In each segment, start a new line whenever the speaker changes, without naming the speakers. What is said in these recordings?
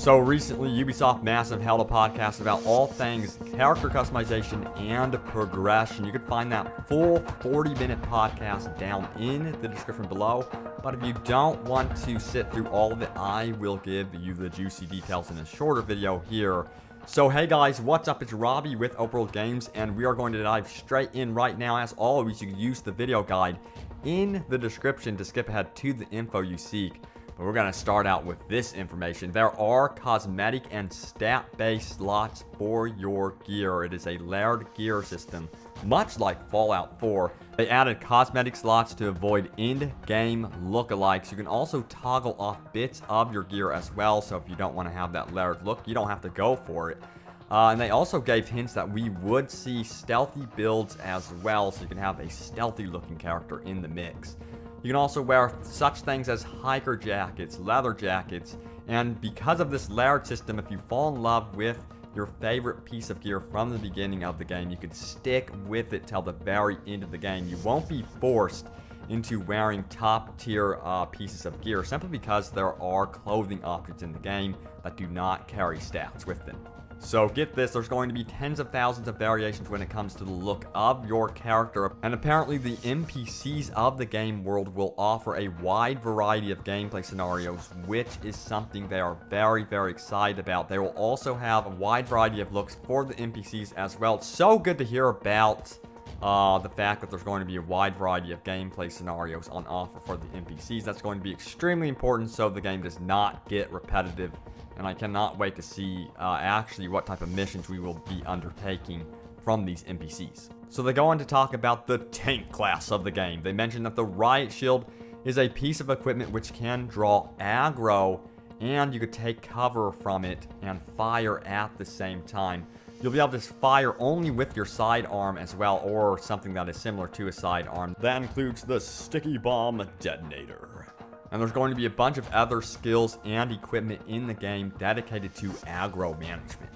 So recently, Ubisoft Massive held a podcast about all things character customization and progression. You can find that full 40-minute podcast down in the description below. But if you don't want to sit through all of it, I will give you the juicy details in a shorter video here. So hey guys, what's up? It's Robbie with Open World Games, and we are going to dive straight in right now. As always, you can use the video guide in the description to skip ahead to the info you seek. But we're going to start out with this information. There are cosmetic and stat-based slots for your gear. It is a layered gear system, much like Fallout 4. They added cosmetic slots to avoid in-game lookalikes. You can also toggle off bits of your gear as well, so if you don't want to have that layered look, you don't have to go for it. And they also gave hints that we would see stealthy builds as well, so you can have a stealthy-looking character in the mix. You can also wear such things as hiker jackets, leather jackets, and because of this layered system, if you fall in love with your favorite piece of gear from the beginning of the game, you can stick with it till the very end of the game. You won't be forced into wearing top tier pieces of gear simply because there are clothing options in the game that do not carry stats with them. So get this, there's going to be tens of thousands of variations when it comes to the look of your character, and apparently the NPCs of the game world will offer a wide variety of gameplay scenarios, which is something they are very, very excited about. They will also have a wide variety of looks for the NPCs as well. It's so good to hear about the fact that there's going to be a wide variety of gameplay scenarios on offer for the NPCs. That's going to be extremely important so the game does not get repetitive. And I cannot wait to see actually what type of missions we will be undertaking from these NPCs. So they go on to talk about the tank class of the game. They mention that the Riot Shield is a piece of equipment which can draw aggro, and you could take cover from it and fire at the same time. You'll be able to fire only with your sidearm as well, or something that is similar to a sidearm. That includes the Sticky Bomb Detonator. And there's going to be a bunch of other skills and equipment in the game dedicated to aggro management.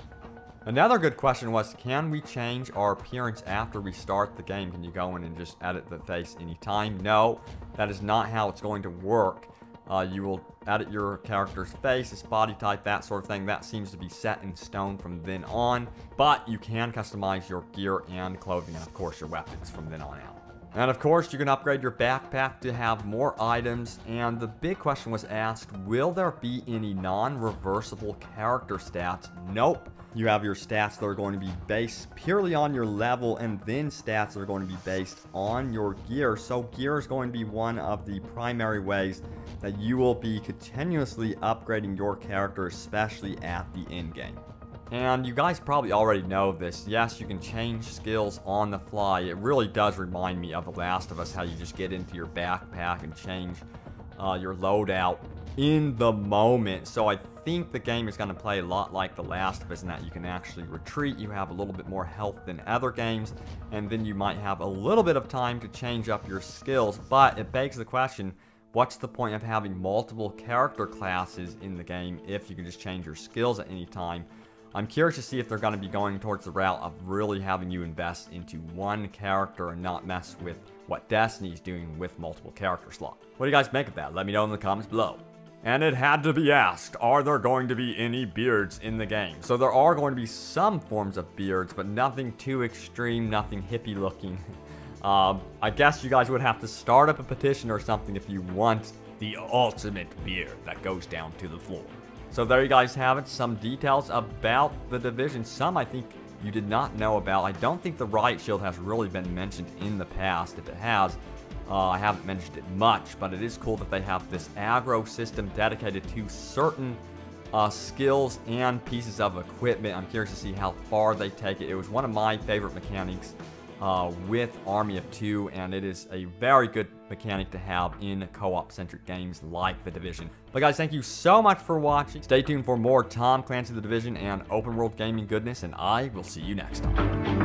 Another good question was, can we change our appearance after we start the game? Can you go in and just edit the face anytime? No, that is not how it's going to work. You will edit your character's face, his body type, that sort of thing. That seems to be set in stone from then on. But you can customize your gear and clothing, and of course your weapons from then on out. And of course, you can upgrade your backpack to have more items, and the big question was asked, will there be any non-reversible character stats? Nope. You have your stats that are going to be based purely on your level, and then stats that are going to be based on your gear. So gear is going to be one of the primary ways that you will be continuously upgrading your character, especially at the end game. And you guys probably already know this. Yes, you can change skills on the fly. It really does remind me of The Last of Us, how you just get into your backpack and change your loadout in the moment. So I think the game is going to play a lot like The Last of Us in that you can actually retreat. You have a little bit more health than other games, and then you might have a little bit of time to change up your skills. But it begs the question, what's the point of having multiple character classes in the game if you can just change your skills at any time? I'm curious to see if they're going to be going towards the route of really having you invest into one character and not mess with what Destiny's doing with multiple character slots. What do you guys make of that? Let me know in the comments below. And it had to be asked, are there going to be any beards in the game? So there are going to be some forms of beards, but nothing too extreme, nothing hippie looking. I guess you guys would have to start up a petition or something if you want the ultimate beard that goes down to the floor. So there you guys have it, some details about the Division. Some I think you did not know about. I don't think the Riot Shield has really been mentioned in the past. If it has, I haven't mentioned it much, but it is cool that they have this aggro system dedicated to certain skills and pieces of equipment. I'm curious to see how far they take it. It was one of my favorite mechanics with Army of Two, and it is a very good mechanic to have in co-op centric games like The Division. But guys, thank you so much for watching. Stay tuned for more Tom Clancy The Division and open world gaming goodness, and I will see you next time.